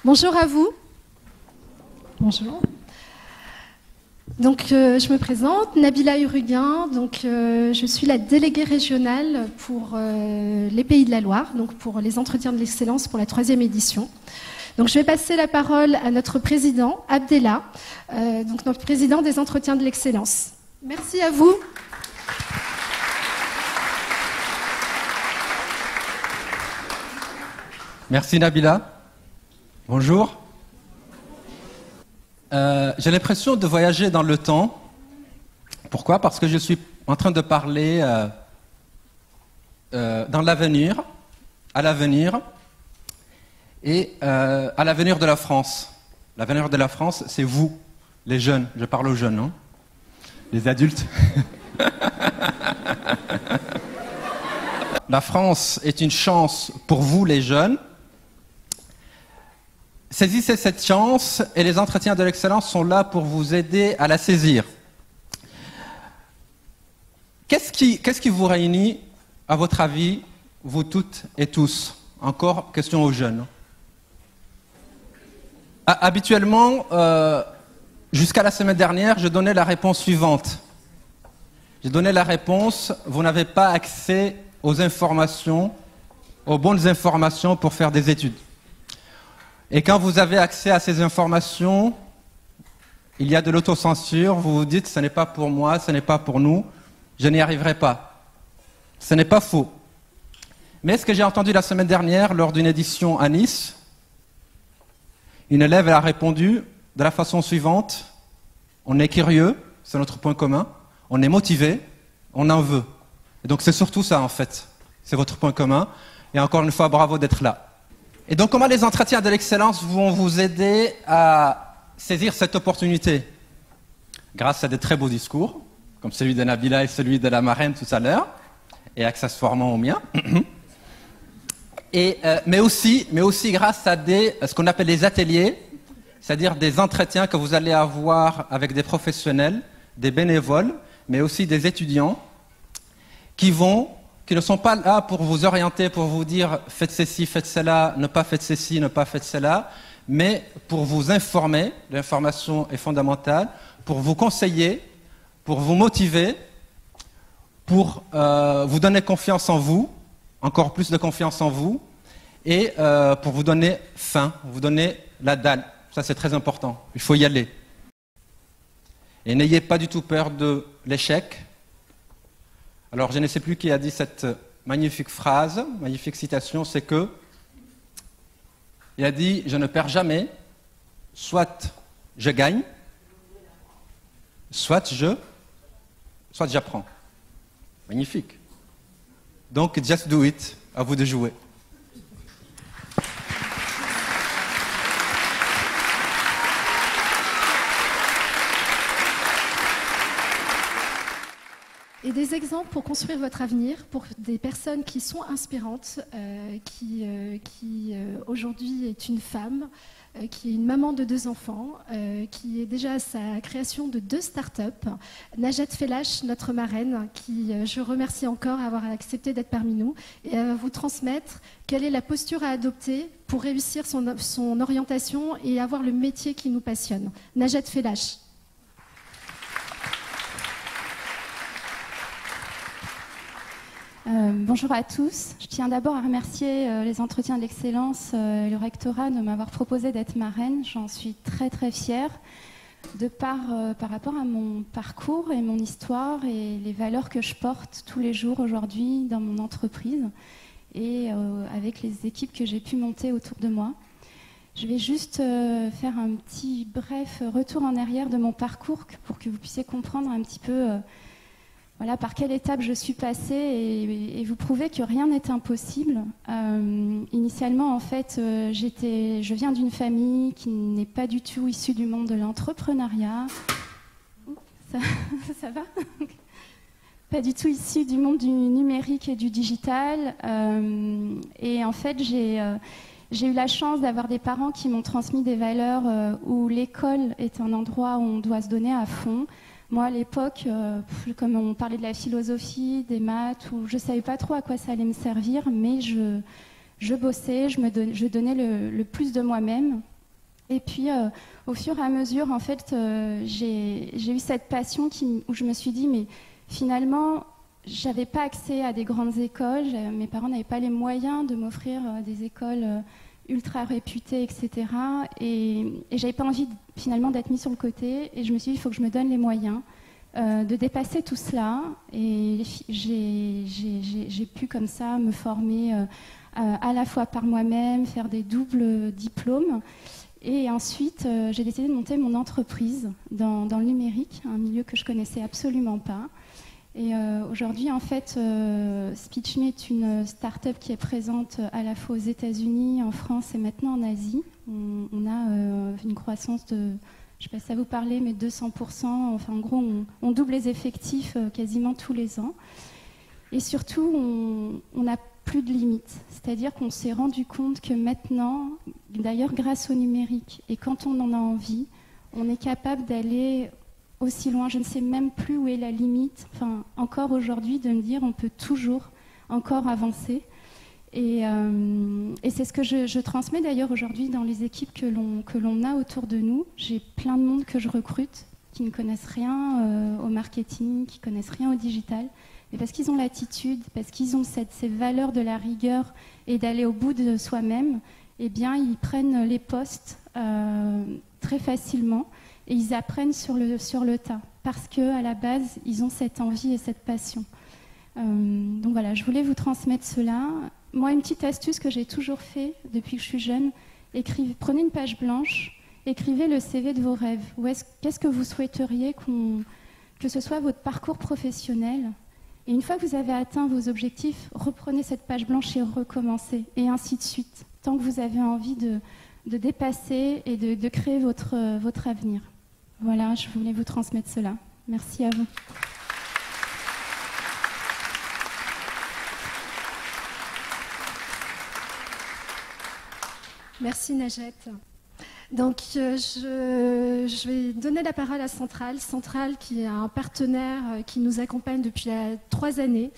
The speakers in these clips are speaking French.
Bonjour à vous. Bonjour. Donc, je me présente, Nabila Uruguin. Donc, je suis la déléguée régionale pour les Pays de la Loire, donc pour les entretiens de l'excellence pour la 3e édition. Donc, je vais passer la parole à notre président, Abdellah, donc notre président des entretiens de l'excellence. Merci à vous. Merci Nabila. Bonjour. J'ai l'impression de voyager dans le temps. Pourquoi? Parce que je suis en train de parler dans l'avenir, à l'avenir, et à l'avenir de la France. L'avenir de la France, c'est vous, les jeunes. Je parle aux jeunes, hein? Les adultes. La France est une chance pour vous, les jeunes. Saisissez cette chance et les entretiens de l'excellence sont là pour vous aider à la saisir. Qu'est-ce qui vous réunit, à votre avis, vous toutes et tous? Encore question aux jeunes. Habituellement, jusqu'à la semaine dernière, je donnais la réponse suivante. Je donnais la réponse, vous n'avez pas accès aux informations, aux bonnes informations pour faire des études. Et quand vous avez accès à ces informations, il y a de l'autocensure, vous vous dites, ce n'est pas pour moi, ce n'est pas pour nous, je n'y arriverai pas. Ce n'est pas faux. Mais ce que j'ai entendu la semaine dernière, lors d'une édition à Nice, une élève a répondu de la façon suivante, on est curieux, c'est notre point commun, on est motivé, on en veut. Et donc c'est surtout ça en fait, c'est votre point commun. Et encore une fois, bravo d'être là. Et donc, comment les entretiens de l'excellence vont vous aider à saisir cette opportunité? Grâce à de très beaux discours, comme celui de Nabila et celui de la marraine tout à l'heure, et accessoirement au mien. Mais aussi grâce à ce qu'on appelle les ateliers, c'est-à-dire des entretiens que vous allez avoir avec des professionnels, des bénévoles, mais aussi des étudiants, qui ne sont pas là pour vous orienter, pour vous dire faites ceci, faites cela, ne pas faites ceci, ne pas faites cela, mais pour vous informer, l'information est fondamentale, pour vous conseiller, pour vous motiver, pour vous donner confiance en vous, encore plus de confiance en vous, et pour vous donner faim, vous donner la dalle. Ça c'est très important, il faut y aller. Et n'ayez pas du tout peur de l'échec. Alors, je ne sais plus qui a dit cette magnifique phrase, magnifique citation, c'est que il a dit « Je ne perds jamais, soit je gagne, soit j'apprends ». Magnifique. Donc, just do it, à vous de jouer. Et des exemples pour construire votre avenir, pour des personnes qui sont inspirantes, qui aujourd'hui est une femme, qui est une maman de 2 enfants, qui est déjà à sa création de 2 startups. Najat Fellash, notre marraine, qui je remercie encore d'avoir accepté d'être parmi nous, et à vous transmettre quelle est la posture à adopter pour réussir son orientation et avoir le métier qui nous passionne. Najat Fellash. Bonjour à tous. Je tiens d'abord à remercier les entretiens de l'excellence et le rectorat de m'avoir proposé d'être marraine. J'en suis très très fière par rapport à mon parcours et mon histoire et les valeurs que je porte tous les jours aujourd'hui dans mon entreprise et avec les équipes que j'ai pu monter autour de moi. Je vais juste faire un petit bref retour en arrière de mon parcours pour que vous puissiez comprendre un petit peu voilà, par quelle étape je suis passée et vous prouver que rien n'est impossible. Initialement, en fait, je viens d'une famille qui n'est pas du tout issue du monde de l'entrepreneuriat. Ça va? Pas du tout issue du monde du numérique et du digital. Et en fait, j'ai eu la chance d'avoir des parents qui m'ont transmis des valeurs où l'école est un endroit où on doit se donner à fond. Moi, à l'époque, comme on parlait de la philosophie, des maths, je ne savais pas trop à quoi ça allait me servir, mais je bossais, je donnais le plus de moi-même Et puis, au fur et à mesure, en fait, j'ai eu cette passion où je me suis dit, mais finalement, j'avais pas accès à des grandes écoles. Mes parents n'avaient pas les moyens de m'offrir des écoles ultra réputées, etc. Et j'avais pas envie, finalement, d'être mise sur le côté. Et je me suis dit, il faut que je me donne les moyens de dépasser tout cela. Et j'ai pu, comme ça, me former à la fois par moi-même, faire des doubles diplômes. Et ensuite, j'ai décidé de monter mon entreprise dans le numérique, un milieu que je connaissais absolument pas. Et aujourd'hui, en fait, SpeechMe est une start-up qui est présente à la fois aux États-Unis, en France et maintenant en Asie. On a une croissance de, je ne sais pas si ça vous parlait, mais 200%. Enfin, en gros, on double les effectifs quasiment tous les ans. Et surtout, on n'a plus de limites. C'est-à-dire qu'on s'est rendu compte que maintenant, d'ailleurs grâce au numérique, et quand on en a envie, on est capable d'aller aussi loin. Je ne sais même plus où est la limite, enfin, encore aujourd'hui, de me dire on peut toujours encore avancer. Et c'est ce que je transmets d'ailleurs aujourd'hui dans les équipes que l'on a autour de nous. J'ai plein de monde que je recrute qui ne connaissent rien au marketing, qui ne connaissent rien au digital. Et parce qu'ils ont l'attitude, parce qu'ils ont ces valeurs de la rigueur et d'aller au bout de soi-même, eh bien, ils prennent les postes très facilement et ils apprennent sur le tas parce qu'à la base, ils ont cette envie et cette passion. Donc voilà, je voulais vous transmettre cela. Moi, une petite astuce que j'ai toujours fait depuis que je suis jeune, prenez une page blanche, écrivez le CV de vos rêves. Qu'est-ce que vous souhaiteriez que ce soit votre parcours professionnel? Et une fois que vous avez atteint vos objectifs, reprenez cette page blanche et recommencez, et ainsi de suite, tant que vous avez envie de dépasser et de créer votre avenir. Voilà, je voulais vous transmettre cela. Merci à vous. Merci Najat. Donc, je vais donner la parole à Centrale. Centrale qui est un partenaire qui nous accompagne depuis 3 années.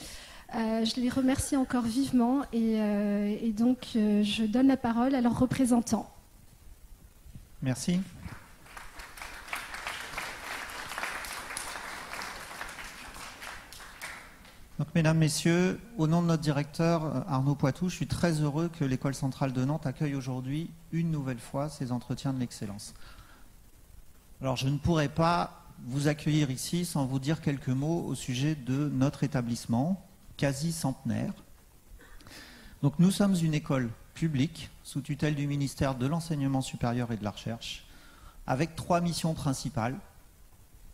Je les remercie encore vivement et donc je donne la parole à leurs représentants. Merci. Donc, mesdames, messieurs, au nom de notre directeur Arnaud Poitou, je suis très heureux que l'École centrale de Nantes accueille aujourd'hui une nouvelle fois ces entretiens de l'excellence. Alors, je ne pourrais pas vous accueillir ici sans vous dire quelques mots au sujet de notre établissement, quasi centenaire. Donc, nous sommes une école publique sous tutelle du ministère de l'Enseignement supérieur et de la Recherche, avec 3 missions principales,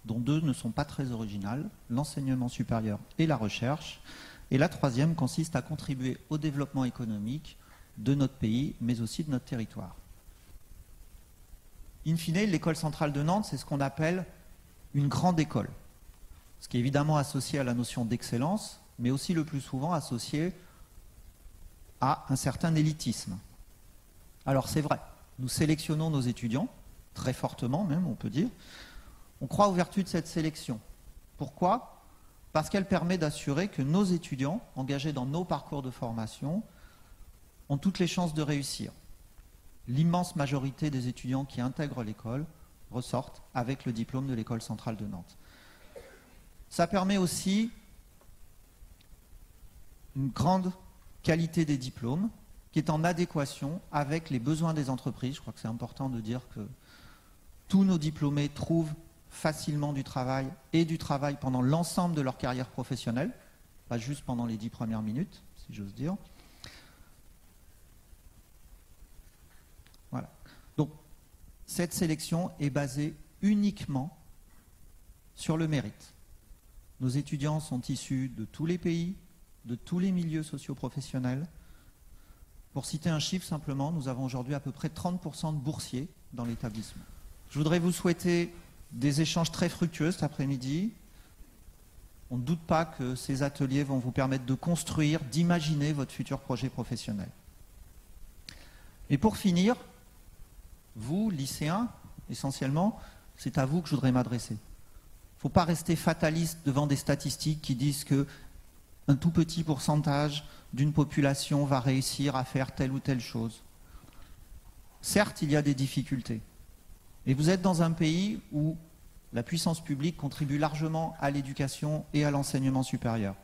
dont 2 ne sont pas très originales, l'enseignement supérieur et la recherche. Et la 3e consiste à contribuer au développement économique de notre pays, mais aussi de notre territoire. In fine, l'École centrale de Nantes, c'est ce qu'on appelle une grande école, ce qui est évidemment associé à la notion d'excellence, mais aussi le plus souvent associé à un certain élitisme. Alors c'est vrai, nous sélectionnons nos étudiants, très fortement même, on peut dire. On croit aux vertus de cette sélection. Pourquoi? Parce qu'elle permet d'assurer que nos étudiants, engagés dans nos parcours de formation, ont toutes les chances de réussir. L'immense majorité des étudiants qui intègrent l'école ressortent avec le diplôme de l'École centrale de Nantes. Ça permet aussi une grande qualité des diplômes qui est en adéquation avec les besoins des entreprises. Je crois que c'est important de dire que tous nos diplômés trouvent facilement du travail et du travail pendant l'ensemble de leur carrière professionnelle, pas juste pendant les 10 premières minutes, si j'ose dire. Voilà. Donc, cette sélection est basée uniquement sur le mérite. Nos étudiants sont issus de tous les pays, de tous les milieux socio-professionnels. Pour citer un chiffre simplement, nous avons aujourd'hui à peu près 30% de boursiers dans l'établissement. Je voudrais vous souhaiter des échanges très fructueux cet après-midi. On ne doute pas que ces ateliers vont vous permettre de construire, d'imaginer votre futur projet professionnel. Et pour finir, vous, lycéens, essentiellement, c'est à vous que je voudrais m'adresser. Il ne faut pas rester fataliste devant des statistiques qui disent qu'un tout petit pourcentage d'une population va réussir à faire telle ou telle chose. Certes, il y a des difficultés. Et vous êtes dans un pays où la puissance publique contribue largement à l'éducation et à l'enseignement supérieur.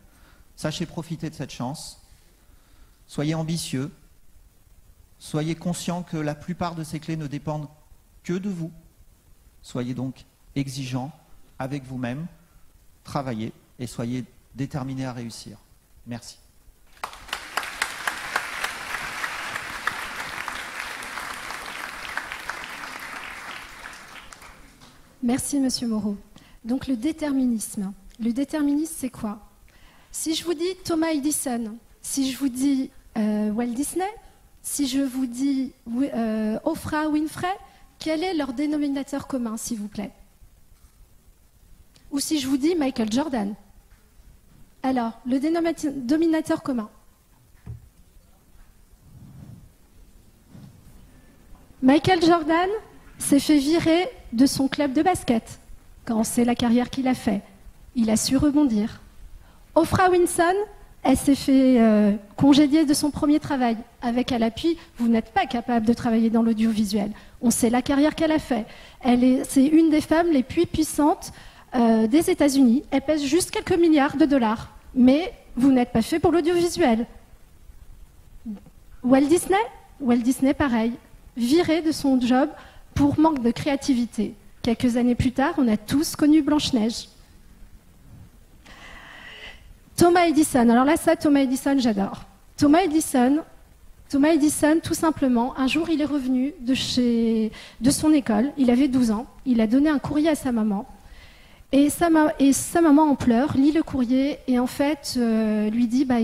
Sachez profiter de cette chance. Soyez ambitieux. Soyez conscients que la plupart de ces clés ne dépendent que de vous. Soyez donc exigeants avec vous-même. Travaillez et soyez déterminés à réussir. Merci. Merci, Monsieur Moreau. Donc, le déterminisme. Le déterminisme, c'est quoi? Si je vous dis Thomas Edison, si je vous dis Walt Disney, si je vous dis Oprah Winfrey, quel est leur dénominateur commun, s'il vous plaît? Ou si je vous dis Michael Jordan? Alors, le dénominateur commun. Michael Jordan s'est fait virer de son club de basket quand c'est la carrière qu'il a fait. Il a su rebondir. Oprah Winfrey, elle s'est fait congédier de son premier travail avec à l'appui, vous n'êtes pas capable de travailler dans l'audiovisuel. On sait la carrière qu'elle a fait. C'est une des femmes les plus puissantes des États-Unis. Elle pèse juste quelques milliards de dollars. Mais vous n'êtes pas fait pour l'audiovisuel. Walt Disney, pareil, viré de son job pour manque de créativité. Quelques années plus tard, on a tous connu Blanche-Neige. Thomas Edison, alors là, Thomas Edison, j'adore. Thomas Edison, tout simplement, un jour, il est revenu de son école, il avait 12 ans, il a donné un courrier à sa maman, et sa maman en pleurs, lit le courrier, et en fait, lui dit, bah,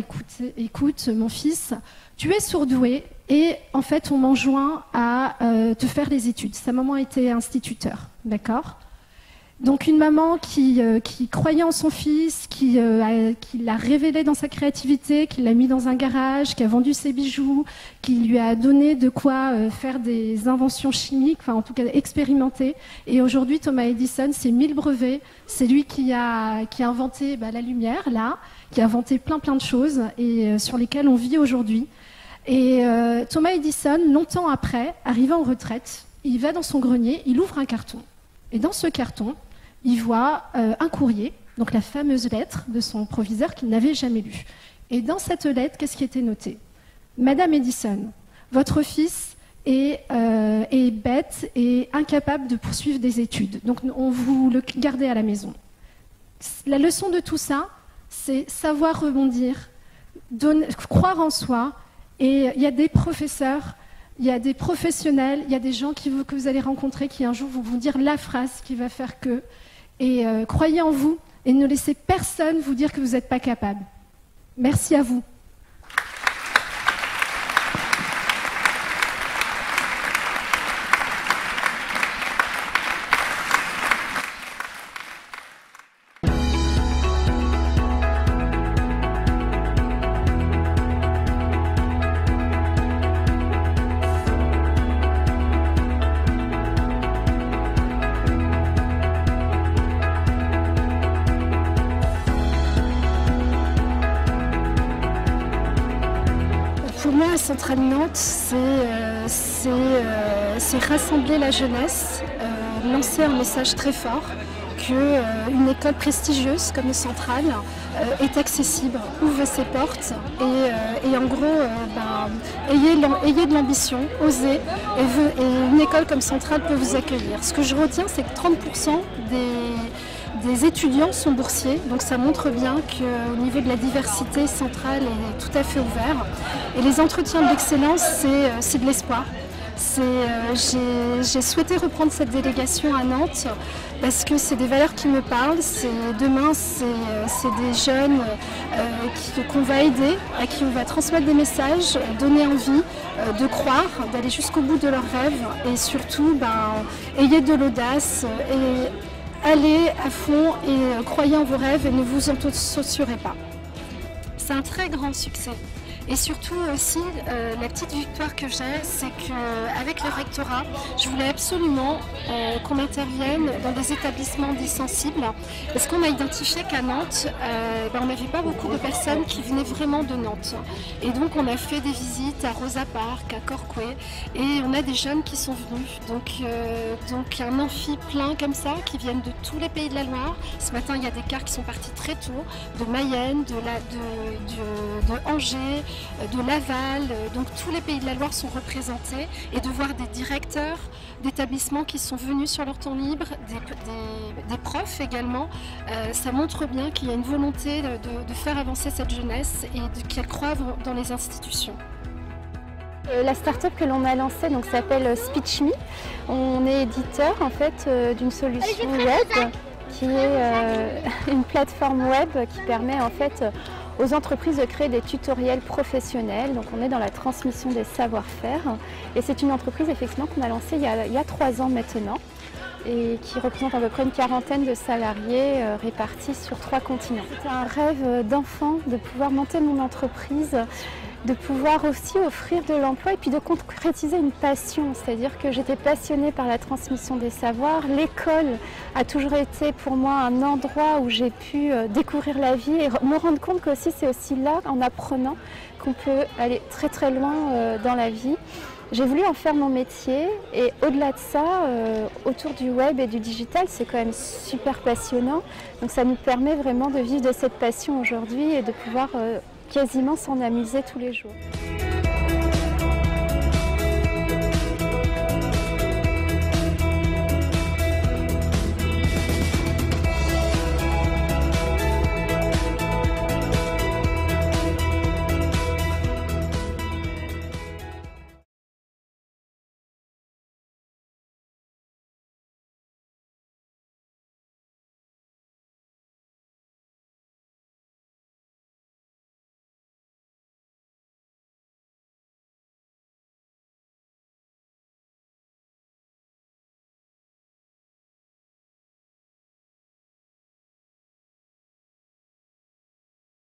écoute, mon fils, tu es surdoué, et en fait, on m'enjoint à te faire les études. Sa maman était instituteur, d'accord ? Donc une maman qui croyait en son fils, qui l'a révélé dans sa créativité, qui l'a mis dans un garage, qui a vendu ses bijoux, qui lui a donné de quoi faire des inventions chimiques, enfin en tout cas expérimenter. Et aujourd'hui, Thomas Edison, c'est 1000 brevets. C'est lui qui a inventé la lumière, là, qui a inventé plein de choses et sur lesquelles on vit aujourd'hui. Et Thomas Edison, longtemps après, arrivant en retraite, il va dans son grenier, il ouvre un carton. Et dans ce carton, il voit un courrier, donc la fameuse lettre de son proviseur qu'il n'avait jamais lue. Et dans cette lettre, qu'est-ce qui était noté? Madame Edison, votre fils est bête et incapable de poursuivre des études. Donc on vous le gardez à la maison. La leçon de tout ça, c'est savoir rebondir, croire en soi. Et il y a des professeurs, il y a des professionnels, il y a des gens que vous allez rencontrer qui un jour vont vous dire la phrase qui va faire que. Et croyez en vous et ne laissez personne vous dire que vous n'êtes pas capable. Merci à vous. Centrale Nantes, c'est rassembler la jeunesse, lancer un message très fort qu'une école prestigieuse comme Centrale est accessible, ouvre ses portes et en gros, ayez de l'ambition, osez, et une école comme Centrale peut vous accueillir. Ce que je retiens, c'est que 30% des étudiants sont boursiers, donc ça montre bien qu'au niveau de la diversité, Centrale est tout à fait ouvert. Et les entretiens de l'excellence, c'est de l'espoir. J'ai souhaité reprendre cette délégation à Nantes parce que c'est des valeurs qui me parlent. Demain, c'est des jeunes qu'on va aider, à qui on va transmettre des messages, donner envie de croire, d'aller jusqu'au bout de leurs rêves et surtout, ayez de l'audace et allez à fond et croyez en vos rêves et ne vous en censurez pas. C'est un très grand succès. Et surtout aussi, la petite victoire que j'ai, c'est qu'avec le rectorat, je voulais absolument qu'on intervienne dans des établissements dits sensibles, parce qu'on a identifié qu'à Nantes, on n'avait pas beaucoup de personnes qui venaient vraiment de Nantes. Et donc on a fait des visites à Rosa Park, à Corcouët, et on a des jeunes qui sont venus. Donc un amphi plein comme ça, qui viennent de tous les pays de la Loire. Ce matin, il y a des cars qui sont partis très tôt, de Mayenne, de Angers, de Laval, donc tous les pays de la Loire sont représentés, et de voir des directeurs d'établissements qui sont venus sur leur temps libre, des profs également, ça montre bien qu'il y a une volonté de faire avancer cette jeunesse et qu'elle croit dans les institutions. La start-up que l'on a lancée s'appelle SpeechMe. On est éditeur en fait d'une solution web qui est une plateforme web qui permet en fait aux entreprises de créer des tutoriels professionnels. Donc on est dans la transmission des savoir-faire et c'est une entreprise effectivement qu'on a lancée il y a 3 ans maintenant et qui représente à peu près une quarantaine de salariés répartis sur 3 continents. C'est un rêve d'enfant de pouvoir monter mon entreprise, de pouvoir aussi offrir de l'emploi et puis de concrétiser une passion. C'est-à-dire que j'étais passionnée par la transmission des savoirs. L'école a toujours été pour moi un endroit où j'ai pu découvrir la vie et me rendre compte que c'est aussi là, en apprenant, qu'on peut aller très très loin dans la vie. J'ai voulu en faire mon métier et au-delà de ça, autour du web et du digital, c'est quand même super passionnant. Donc ça nous permet vraiment de vivre de cette passion aujourd'hui et de pouvoir quasiment s'en amuser tous les jours.